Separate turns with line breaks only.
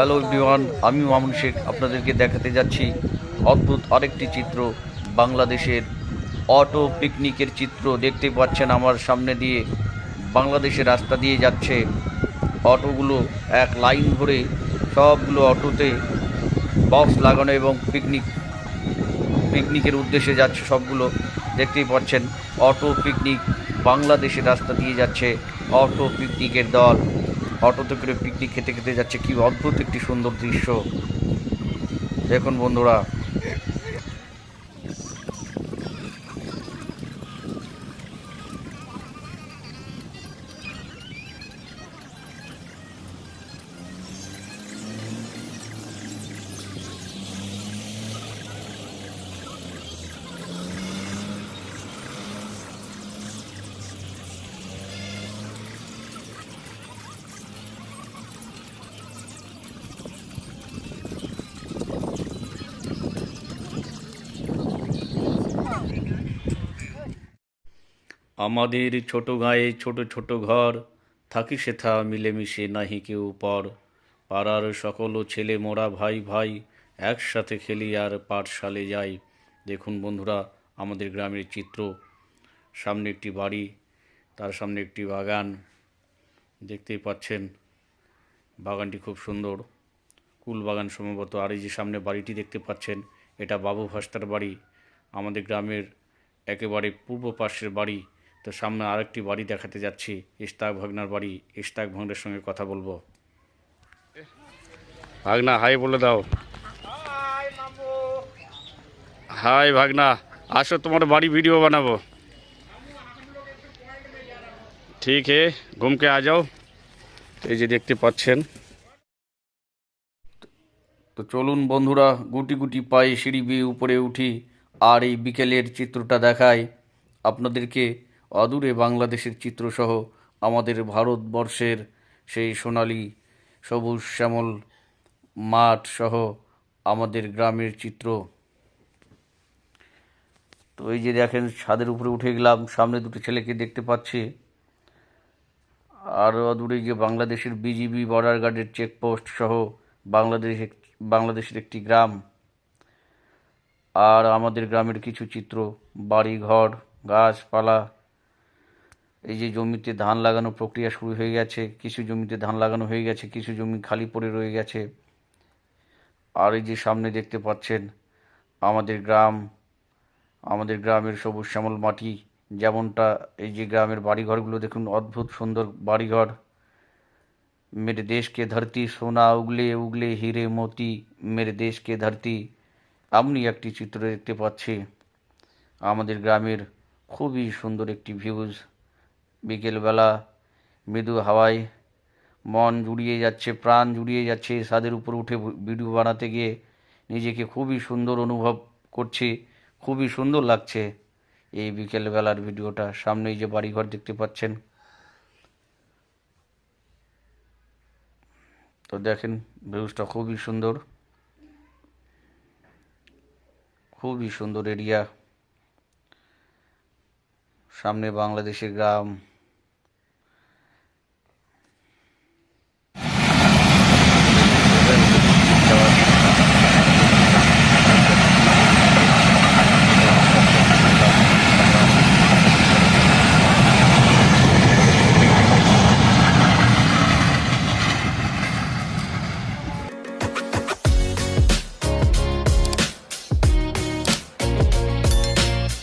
Hello everyone, আমি মামুন শেখ আপনাদেরকে দেখাতে যাচ্ছি অদ্ভুত আরেকটি চিত্র। বাংলাদেশের অটো পিকনিকের চিত্র দেখতে পাচ্ছেন আমার সামনে দিয়ে বাংলাদেশের রাস্তা দিয়ে যাচ্ছে অটোগুলো এক লাইন ধরে। সবগুলো অটোতে বক্স লাগানো এবং পিকনিকের উদ্দেশ্যে যাচ্ছে সবগুলো। দেখতেই পাচ্ছেন অটো পিকনিক বাংলাদেশের রাস্তা দিয়ে যাচ্ছে অটো পিকনিকের দল। অটোতে করে পিকনিক খেতে খেতে যাচ্ছে। কি অদ্ভুত একটি সুন্দর দৃশ্য দেখুন বন্ধুরা। আমাদের ছোট গায়ে ছোট ছোট ঘর, থাকি সেথা মিলেমিশে নাহি কেউ পর। পাড়ার সকল ছেলে মোরা ভাই ভাই, একসাথে খেলি আর পাঠশালে যাই। দেখুন বন্ধুরা, আমাদের গ্রামের চিত্র। সামনে একটি বাড়ি, তার সামনে একটি বাগান দেখতেই পাচ্ছেন। বাগানটি খুব সুন্দর, কুল বাগান সম্ভবত। আর এই যে সামনে বাড়িটি দেখতে পাচ্ছেন, এটা বাবু ভাস্তার বাড়ি, আমাদের গ্রামের একেবারে পূর্ব পাশের বাড়ি। তো সামনে আরেকটি বাড়ি দেখাতে যাচ্ছি, ইশতাক ভাগনার বাড়ি। ইশতাক ভাগনার সঙ্গে কথা বলবো। ভাগনা হাই বলে দাও। হাই ভাগনা, আসো তোমার বাড়ি ভিডিও বানাবো। ঠিক হে, ঘুম কে আ যাও। এই যে দেখতে পাচ্ছেন। তো চলুন বন্ধুরা, গুটি গুটি পায়ে সিঁড়ি বেয়ে উপরে উঠি আর এই বিকেলের চিত্রটা দেখাই আপনাদেরকে। অদূরে বাংলাদেশের চিত্রসহ আমাদের ভারতবর্ষের সেই সোনালি সবুজ শ্যামল মাঠ সহ আমাদের গ্রামের চিত্র। তো এই যে দেখেন, ছাদের উপরে উঠে গেলাম, সামনে দুটো ছেলেকে দেখতে পাচ্ছি। আর অদূরে যে বাংলাদেশের বিজিবি বর্ডার গার্ডের চেকপোস্ট সহ বাংলাদেশের একটি গ্রাম। আর আমাদের গ্রামের কিছু চিত্র, বাড়িঘর, গাছপালা। এই যে জমিতে ধান লাগানো প্রক্রিয়া শুরু হয়ে গেছে, কিছু জমিতে ধান লাগানো হয়ে গেছে, কিছু জমি খালি পড়ে রয়ে গেছে। আর এই যে সামনে দেখতে পাচ্ছেন আমাদের গ্রাম, আমাদের গ্রামের সবুজ শ্যামল মাটি। যেমনটা এই যে গ্রামের বাড়িঘরগুলো দেখুন, অদ্ভুত সুন্দর বাড়িঘর। मेरे देश के धरती सोना उगले उगले हीरे मोती, मेरे देश के धरती। এমনই একটি চিত্র দেখতে পাচ্ছি আমাদের গ্রামের। খুবই সুন্দর একটি ভিউজ। বিকেলবেলা মৃদু হাওয়ায় মন জুড়িয়ে যাচ্ছে, প্রাণ জুড়িয়ে যাচ্ছে। ছাদের উপর উঠে ভিডিও বানাতে গিয়ে নিজেকে খুবই সুন্দর অনুভব করছি, খুবই সুন্দর লাগছে এই বিকেলবেলার ভিডিওটা। সামনেই যে বাড়িঘর দেখতে পাচ্ছেন, তো দেখেন ভিউজটা খুবই সুন্দর, খুবই সুন্দর এরিয়া। সামনে বাংলাদেশের গ্রাম।